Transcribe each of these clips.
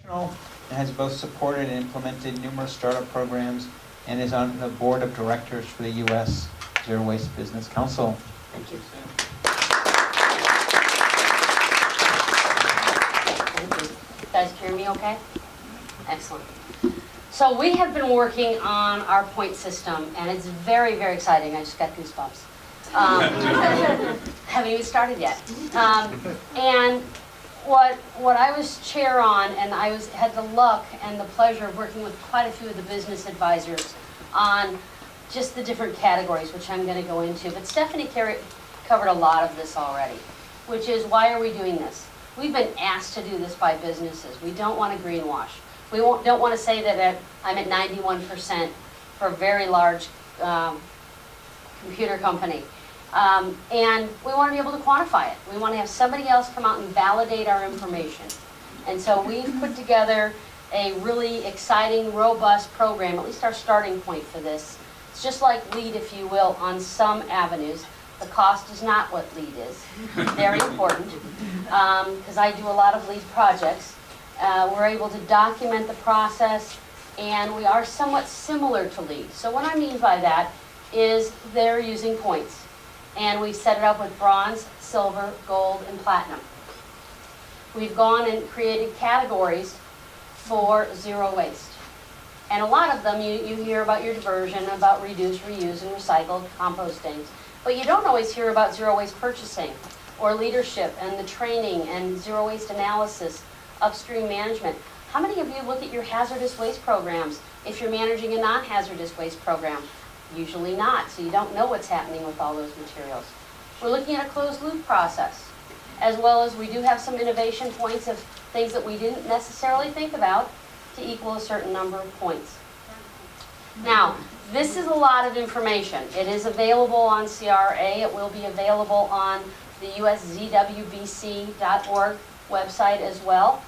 and has both supported and implemented numerous startup programs and is on the board of directors for the U.S. Zero Waste Business Council. Thank you. Thank you. You guys hear me okay? Excellent. So we have been working on our point system, and it's very, very exciting. I just got goosebumps. Haven't even started yet. And what I was chair on, and I had the luck and the pleasure of working with quite a few of the business advisors on just the different categories, which I'm going to go into. But Stephanie covered a lot of this already, which is why are we doing this? We've been asked to do this by businesses. We don't want to greenwash. We don't want to say that I'm at 91% for a very large computer company. And we want to be able to quantify it. We want to have somebody else come out and validate our information. And so we've put together a really exciting, robust program, at least our starting point for this. It's just like LEED, if you will, on some avenues. The cost is not what LEED is. Very important, because I do a lot of LEED projects. We're able to document the process, and we are somewhat similar to LEED. So what I mean by that is they're using points. And we've set it up with bronze, silver, gold, and platinum. We've gone and created categories for zero waste. And a lot of them, you hear about your diversion, about reduce, reuse, and recycle, composting. But you don't always hear about zero waste purchasing, or leadership, and the training, and zero waste analysis, upstream management. How many of you look at your hazardous waste programs if you're managing a non-hazardous waste program? Usually not, so you don't know what's happening with all those materials. We're looking at a closed loop process, as well as we do have some innovation points of things that we didn't necessarily think about to equal a certain number of points. Now, this is a lot of information. It is available on CRRA. It will be available on the USZWBC.org website as well.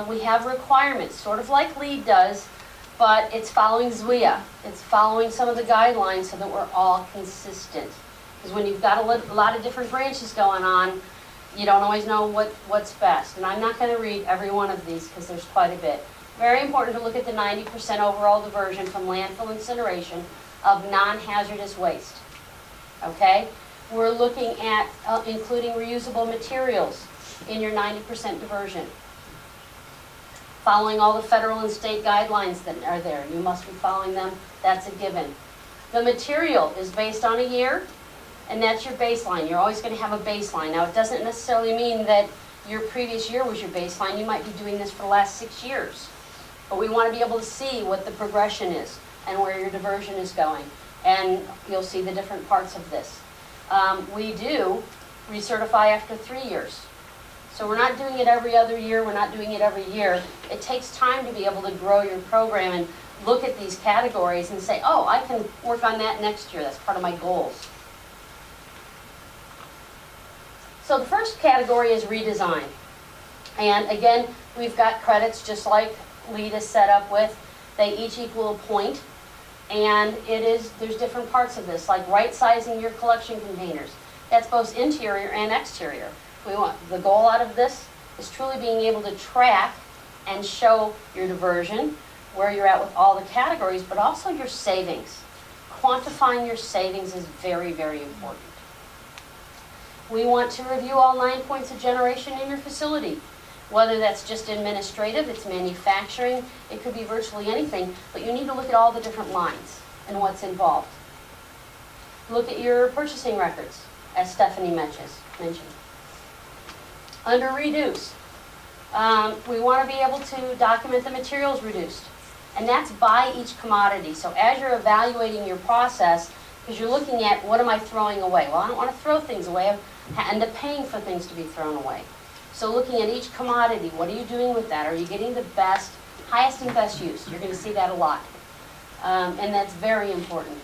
We have requirements, sort of like LEED does, but it's following ZWIA. It's following some of the guidelines so that we're all consistent. Because when you've got a lot of different branches going on, you don't always know what's best. And I'm not going to read every one of these because there's quite a bit. Very important to look at the 90% overall diversion from landfill incineration of non-hazardous waste. Okay? We're looking at including reusable materials in your 90% diversion. Following all the federal and state guidelines that are there. You must be following them. That's a given. The material is based on a year, and that's your baseline. You're always going to have a baseline. Now, it doesn't necessarily mean that your previous year was your baseline. You might be doing this for the last 6 years. But we want to be able to see what the progression is and where your diversion is going. And you'll see the different parts of this. We do recertify after 3 years. So we're not doing it every other year, we're not doing it every year. It takes time to be able to grow your program and look at these categories and say, oh, I can work on that next year, that's part of my goals. So the first category is redesign. And again, we've got credits just like LEED is set up with. They each equal a point. And there's different parts of this, like right-sizing your collection containers. That's both interior and exterior. The goal out of this is truly being able to track and show your diversion, where you're at with all the categories, but also your savings. Quantifying your savings is very, very important. We want to review all 9 points of generation in your facility. Whether that's just administrative, it's manufacturing, it could be virtually anything, but you need to look at all the different lines and what's involved. Look at your purchasing records, as Stephanie mentioned. Under reduce, we want to be able to document the materials reduced. And that's by each commodity. So as you're evaluating your process, because you're looking at what am I throwing away? Well, I don't want to throw things away. I end up paying for things to be thrown away. So looking at each commodity, what are you doing with that? Are you getting the best, highest and best use? You're going to see that a lot. And that's very important.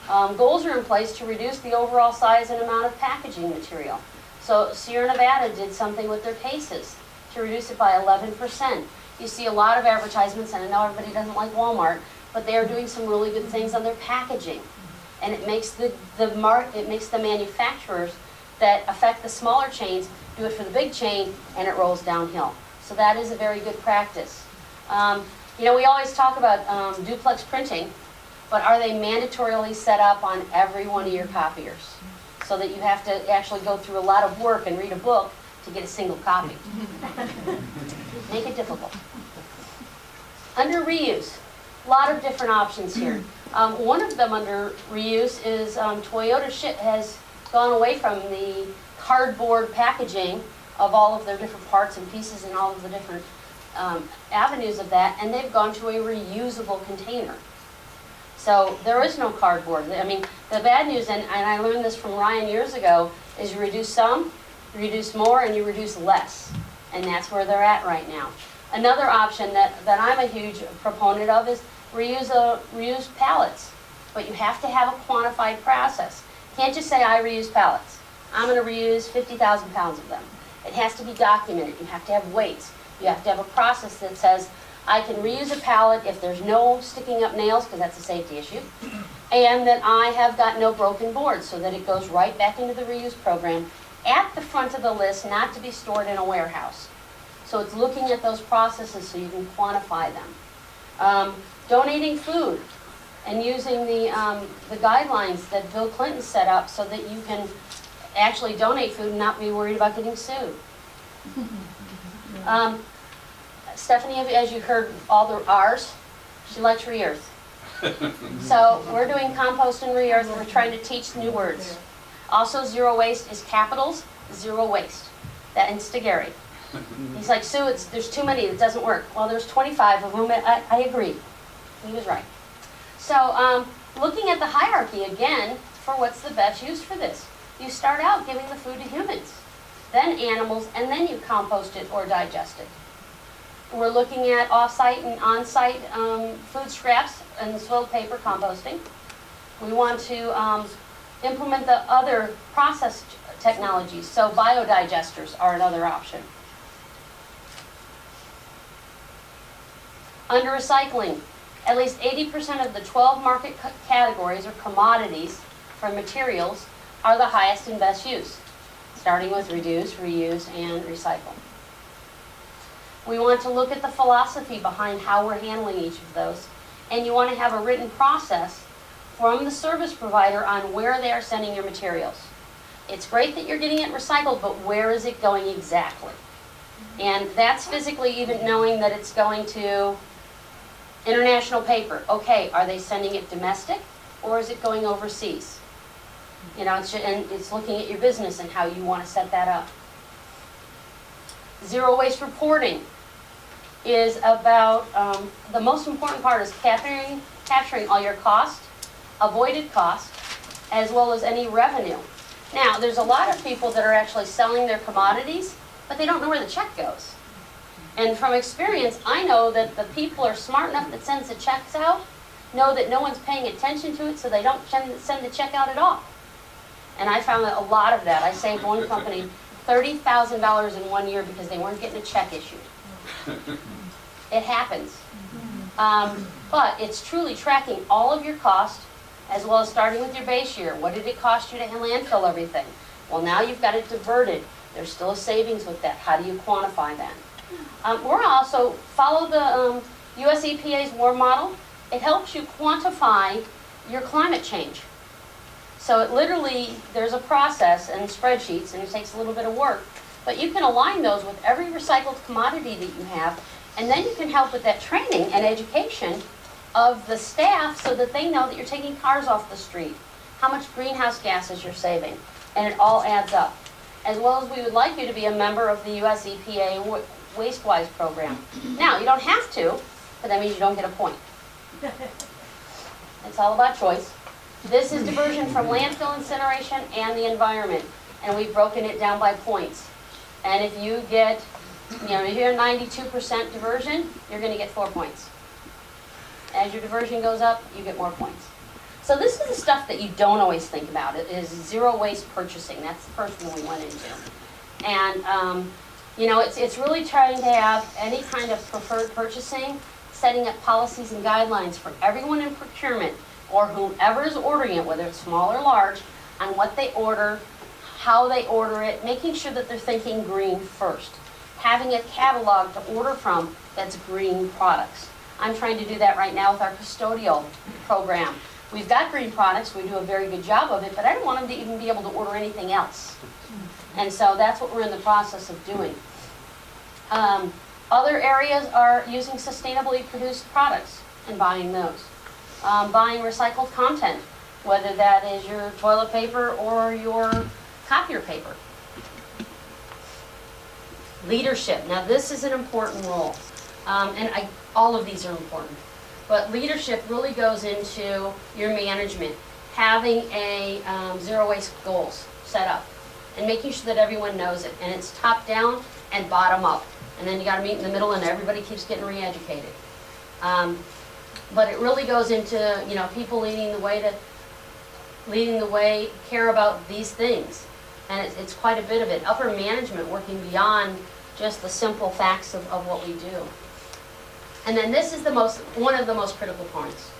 Goals are in place to reduce the overall size and amount of packaging material. So Sierra Nevada did something with their cases to reduce it by 11%. You see a lot of advertisements, and I know everybody doesn't like Walmart, but they are doing some really good things on their packaging. And it makes the manufacturers that affect the smaller chains do it for the big chain, and it rolls downhill. So that is a very good practice. We always talk about duplex printing, but are they mandatorily set up on every one of your copiers? So that you have to actually go through a lot of work and read a book to get a single copy. Make it difficult. Under reuse, a lot of different options here. One of them under reuse is Toyota has gone away from the cardboard packaging of all of their different parts and pieces and all of the different avenues of that, and they've gone to a reusable container. So there is no cardboard. I mean, the bad news, and I learned this from Ryan years ago, is you reduce some, you reduce more, and you reduce less. And that's where they're at right now. Another option that I'm a huge proponent of is reuse pallets. But you have to have a quantified process. You can't just say, I reuse pallets. I'm going to reuse 50,000 pounds of them. It has to be documented. You have to have weights. You have to have a process that says, I can reuse a pallet if there's no sticking up nails, because that's a safety issue, and that I have got no broken boards, so that it goes right back into the reuse program at the front of the list, not to be stored in a warehouse. So it's looking at those processes so you can quantify them. Donating food and using the guidelines that Bill Clinton set up so that you can actually donate food and not be worried about getting sued. Stephanie, as you heard all the R's, she likes re-earth. So we're doing compost and re-earth. We're trying to teach new words. Also, zero waste is capitals, zero waste. That in Gary. He's like, Sue, there's too many, it doesn't work. Well, there's 25 of them, I agree. He was right. So looking at the hierarchy again for what's the best use for this. You start out giving the food to humans, then animals, and then you compost it or digest it. We're looking at off-site and on-site food scraps and soiled paper composting. We want to implement the other process technologies, so biodigesters are another option. Under recycling, at least 80% of the 12 market categories or commodities for materials are the highest and best use, starting with reduce, reuse, and recycle. We want to look at the philosophy behind how we're handling each of those, and you want to have a written process from the service provider on where they are sending your materials. It's great that you're getting it recycled, but where is it going exactly? And that's physically even knowing that it's going to international paper. Okay, are they sending it domestic or is it going overseas? It's looking at your business and how you want to set that up. Zero waste reporting is about, the most important part is capturing all your cost, avoided cost, as well as any revenue. Now, there's a lot of people that are actually selling their commodities, but they don't know where the check goes. And from experience, I know that the people are smart enough that sends the checks out, know that no one's paying attention to it, so they don't send the check out at all. And I found that a lot of that. I saved one company $30,000 in 1 year because they weren't getting a check issued. It happens. But it's truly tracking all of your cost, as well as starting with your base year. What did it cost you to landfill everything? Well, now you've got it diverted. There's still a savings with that. How do you quantify that? We're also, follow the US EPA's WARM model. It helps you quantify your climate change. So it literally, there's a process and spreadsheets, and it takes a little bit of work, but you can align those with every recycled commodity that you have, and then you can help with that training and education of the staff so that they know that you're taking cars off the street, how much greenhouse gases you're saving, and it all adds up. As well as we would like you to be a member of the US EPA WasteWise program. Now, you don't have to, but that means you don't get a point. It's all about choice. This is diversion from landfill, incineration, and the environment. And we've broken it down by points. And if you get, if you're 92% diversion, you're going to get 4 points. As your diversion goes up, you get more points. So this is the stuff that you don't always think about. It is zero waste purchasing. That's the first one we went into. And, it's really trying to have any kind of preferred purchasing, setting up policies and guidelines for everyone in procurement or whomever is ordering it, whether it's small or large, on what they order, how they order it, making sure that they're thinking green first. having a catalog to order from that's green products. I'm trying to do that right now with our custodial program. We've got green products, we do a very good job of it, but I don't want them to even be able to order anything else. And so that's what we're in the process of doing. Other areas are using sustainably produced products and buying those. Buying recycled content, whether that is your toilet paper or your copier paper. Leadership. Now this is an important role. All of these are important. But leadership really goes into your management. Having a zero waste goals set up and making sure that everyone knows it. And it's top down and bottom up. And then you got to meet in the middle and everybody keeps getting re-educated. But it really goes into, you know, people leading the way, care about these things. And it's quite a bit of it. Upper management working beyond just the simple facts of what we do. And then this is one of the most critical points,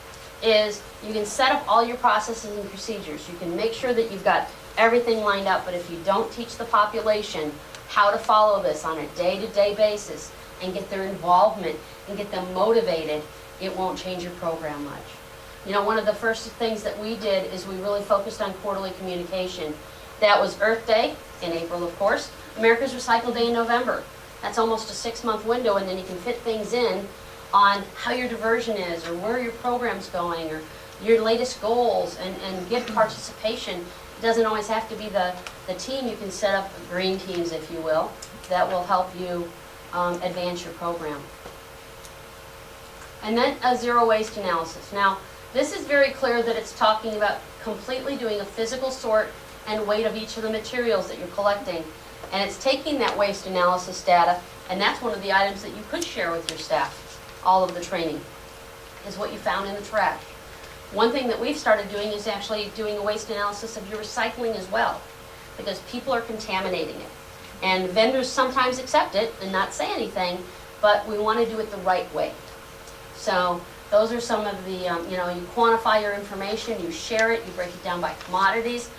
is you can set up all your processes and procedures. You can make sure that you've got everything lined up, but if you don't teach the population how to follow this on a day-to-day basis and get their involvement and get them motivated, it won't change your program much. You know, one of the first things that we did is we really focused on quarterly communication. That was Earth Day in April, of course, America's Recycle Day in November. That's almost a 6-month window, and then you can fit things in on how your diversion is, or where your program's going, or your latest goals, and get participation. It doesn't always have to be the team. You can set up green teams, if you will, that will help you advance your program. And then a zero waste analysis. Now, this is very clear that it's talking about completely doing a physical sort and weight of each of the materials that you're collecting. And it's taking that waste analysis data, and that's one of the items that you could share with your staff. All of the training is what you found in the trash. One thing that we've started doing is actually doing a waste analysis of your recycling as well, because people are contaminating it. And vendors sometimes accept it and not say anything, but we want to do it the right way. So those are some of the, you quantify your information, you share it, you break it down by commodities.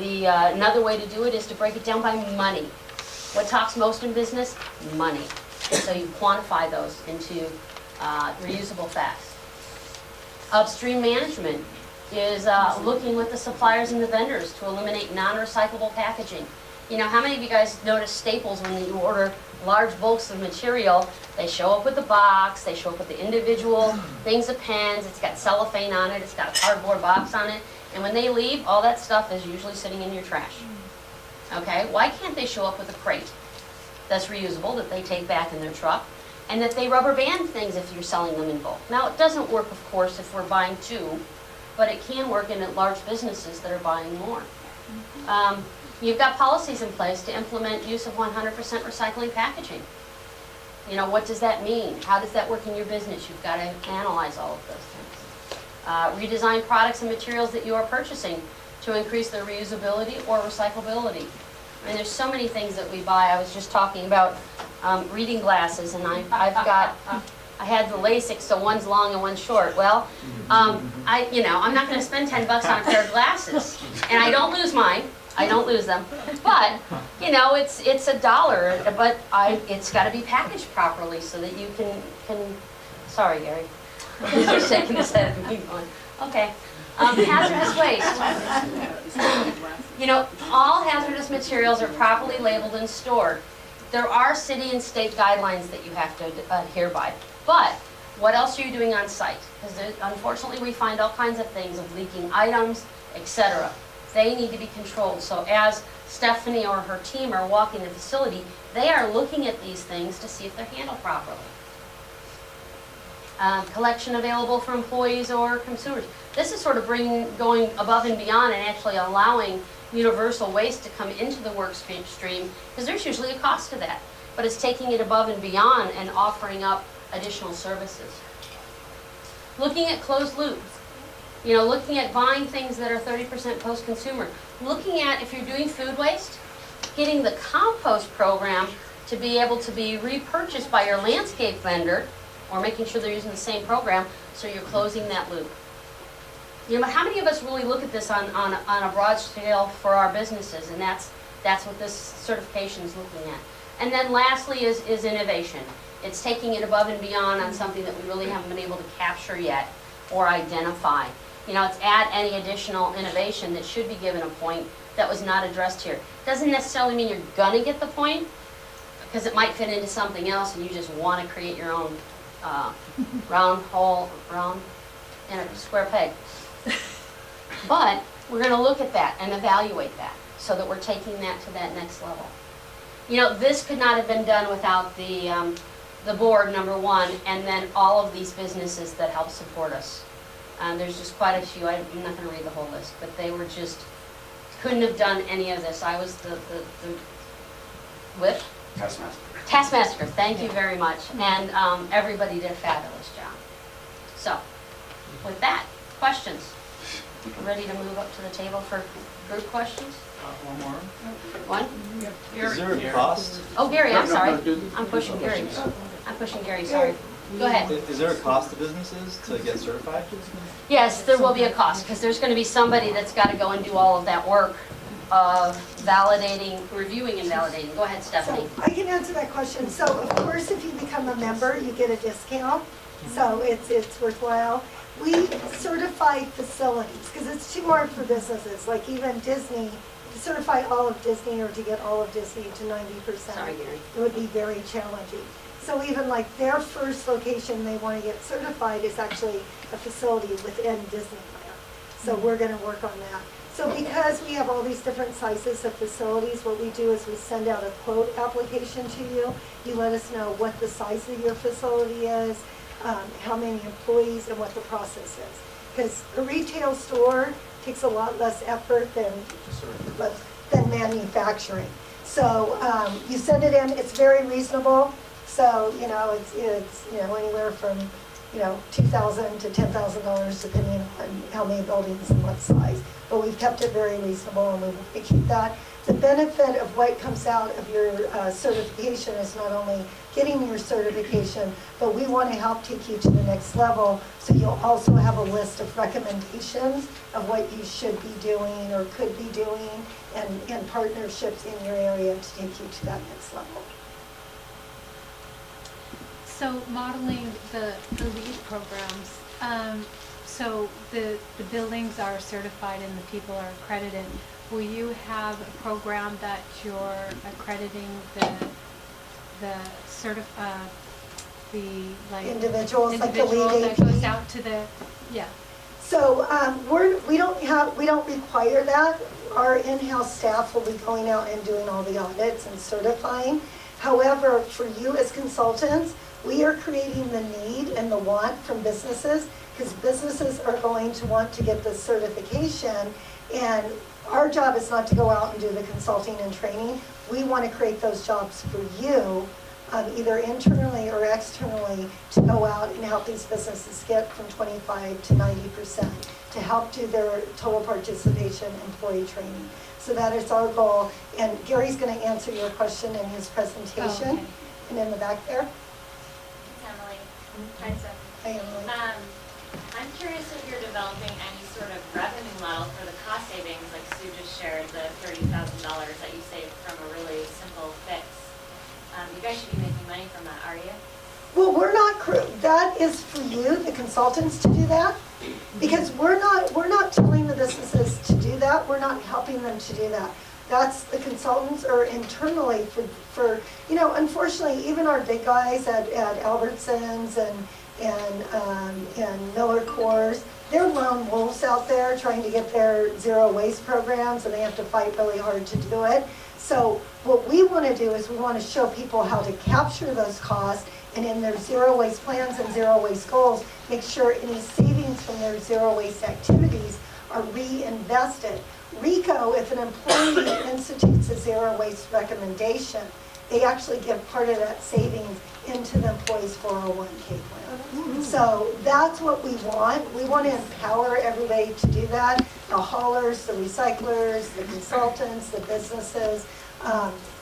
Another way to do it is to break it down by money. What talks most in business? Money. So you quantify those into reusable facts. Upstream management is looking with the suppliers and the vendors to eliminate non-recyclable packaging. You know, how many of you guys notice Staples when you order large bulks of material? They show up with the box, they show up with the individual things of pens, it's got cellophane on it, it's got a cardboard box on it, and when they leave, all that stuff is usually sitting in your trash. Okay, why can't they show up with a crate that's reusable that they take back in their truck, and that they rubber band things if you're selling them in bulk? Now, it doesn't work, of course, if we're buying 2, but it can work in large businesses that are buying more. You've got policies in place to implement use of 100% recycling packaging. You know, what does that mean? How does that work in your business? You've got to analyze all of those things. Redesign products and materials that you are purchasing to increase their reusability or recyclability. I mean, there's so many things that we buy. I was just talking about reading glasses, and I had the LASIK, so one's long and one's short. Well, I'm not going to spend $10 on a pair of glasses, and I don't lose mine. I don't lose them, but it's $1. But it's got to be packaged properly so that you can. Sorry, Gary, you're shaking his head at me. Okay, hazardous waste. All hazardous materials are properly labeled and stored. There are city and state guidelines that you have to adhere by. But what else are you doing on site? Because unfortunately, we find all kinds of things of leaking items, etc. They need to be controlled. So as Stephanie or her team are walking the facility, they are looking at these things to see if they're handled properly. Collection available for employees or consumers. This is sort of going above and beyond and actually allowing universal waste to come into the work stream, because there's usually a cost to that. But it's taking it above and beyond and offering up additional services. Looking at closed loops. Looking at buying things that are 30% post-consumer. Looking at, if you're doing food waste, getting the compost program to be able to be repurchased by your landscape vendor, or making sure they're using the same program, so you're closing that loop. How many of us really look at this on a broad scale for our businesses, and that's what this certification is looking at. And then lastly is innovation. It's taking it above and beyond on something that we really haven't been able to capture yet or identify. You know, it's add any additional innovation that should be given a point that was not addressed here. Doesn't necessarily mean you're gonna get the point, because it might fit into something else and you just want to create your own round in a square peg. But we're going to look at that and evaluate that so that we're taking that to that next level. You know, this could not have been done without the board, number one, and then all of these businesses that help support us. There's just quite a few. I'm not going to read the whole list, but they were just, couldn't have done any of this. I was the whip. Taskmaster, thank you very much. And everybody did a fabulous job. So, with that, questions? We're ready to move up to the table for group questions? One more. One? Is there a cost? Oh, Gary, I'm sorry. I'm pushing Gary. Sorry. Go ahead. Is there a cost to businesses to get certified? Yes, there will be a cost, because there's going to be somebody that's got to go and do all of that work of validating, reviewing and validating. Go ahead, Stephanie. So I can answer that question. So of course, if you become a member, you get a discount. So it's worthwhile. We certify facilities because it's too hard for businesses. Like even Disney, to certify all of Disney or to get all of Disney to 90%, Sorry, Gary. it would be very challenging. So even like their first location they want to get certified is actually a facility within Disneyland. So we're going to work on that. So because we have all these different sizes of facilities, what we do is we send out a quote application to you. You let us know what the size of your facility is, how many employees, and what the process is. Because a retail store takes a lot less effort than manufacturing. So you send it in, it's very reasonable. So, you know, it's anywhere from, $2,000 to $10,000 depending on how many buildings and what size. But we've kept it very reasonable and we want to keep that. The benefit of what comes out of your certification is not only getting your certification, but we want to help take you to the next level. So you'll also have a list of recommendations of what you should be doing or could be doing and partnerships in your area to take you to that next level. So modeling the LEED programs, so the buildings are certified and the people are accredited. Will you have a program that you're accrediting Individuals, like the individual LEED that AP? goes out to the, yeah. So we don't require that. Our in-house staff will be going out and doing all the audits and certifying. However, for you as consultants, we are creating the need and the want from businesses because businesses are going to want to get this certification, and our job is not to go out and do the consulting and training. We want to create those jobs for you, either internally or externally, to go out and help these businesses get from 25 to 90% to help do their total participation employee training. So that is our goal, and Gary's going to answer your question in his presentation. Oh, okay. And in the back there. Emily. Hi, Stephanie. Hi, Emily. I'm curious if you're developing any sort of revenue model for the cost savings, like Sue just shared, the $30,000 that you saved from a really simple fix. You guys should be making money from that, are you? Well, that is for you, the consultants, to do that, because we're not telling the businesses to do that. We're not helping them to do that. That's the consultants are internally for unfortunately, even our big guys at Albertsons and Miller Coors, they're lone wolves out there trying to get their zero waste programs, and they have to fight really hard to do it. So what we want to do is we want to show people how to capture those costs, and in their zero waste plans and zero waste goals, make sure any savings from their zero waste activities are reinvested. RICO, if an employee institutes a zero waste recommendation, they actually give part of that savings into the employee's 401k plan. So that's what we want. We want to empower everybody to do that. The haulers, the recyclers, the consultants, the businesses.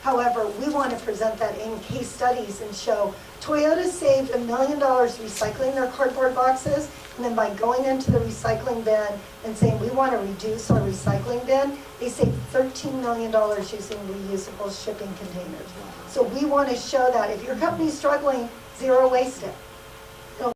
However, we want to present that in case studies and show Toyota saved $1 million recycling their cardboard boxes, and then by going into the recycling bin and saying, we want to reduce our recycling bin, they saved $13 million using reusable shipping containers. So we want to show that if your company's struggling, zero waste it.